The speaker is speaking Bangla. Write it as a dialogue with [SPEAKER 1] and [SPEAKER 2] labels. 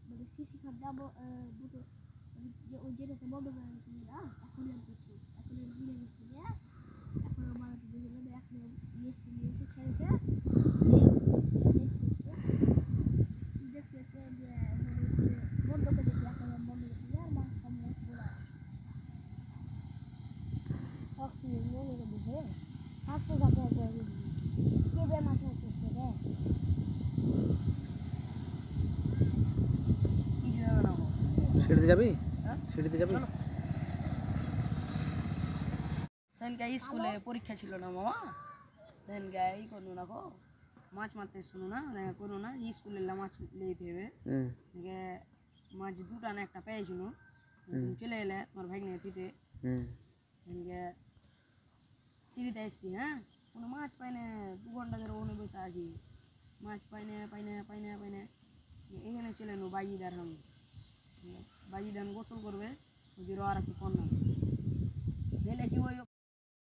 [SPEAKER 1] মানে সিসি খাপ যাবো দুটো যে ওই যেটাতে বন্ধ করে রেখে দিলাম এখন আর কিছু এখন ভুলে গেছি যে এখন আমার দেখলাম এখন নিয়েছে খেলছে দেখতে দেখতে যে বন্ধ করে দিয়েছি এখন বন্ধ করে দিয়ে আর মাছ সামনে ঘোরা শক্তি মনে করে দিছে হাতে কাছে কেবে মাছ হচ্ছে রে
[SPEAKER 2] সিঁড়িতে যাবি? সিঁড়িতে যাবি?
[SPEAKER 3] সেদিনকে স্কুলে পরীক্ষা ছিল না মামা, সেদিনকে ই করলো না গো, মাছ মারতে শুনো না করো না, স্কুলে মাছ লেতে হবে দেখে মাছ দুটা না একটা পেয়েছিল, চলে এলে তোমার ভাই নিয়ে দিতে, সেদিনকে সিঁড়িতে এসছি, হ্যাঁ কোনো মাছ পাই না, 2 ঘন্টা ধরে ওখানে বসে আছি, মাছ পাই না এখানে চলে এলো বাজিদার আমি বাজিদার গোসল করবে ওদের আর একটু কন্যা গেলে কি ওই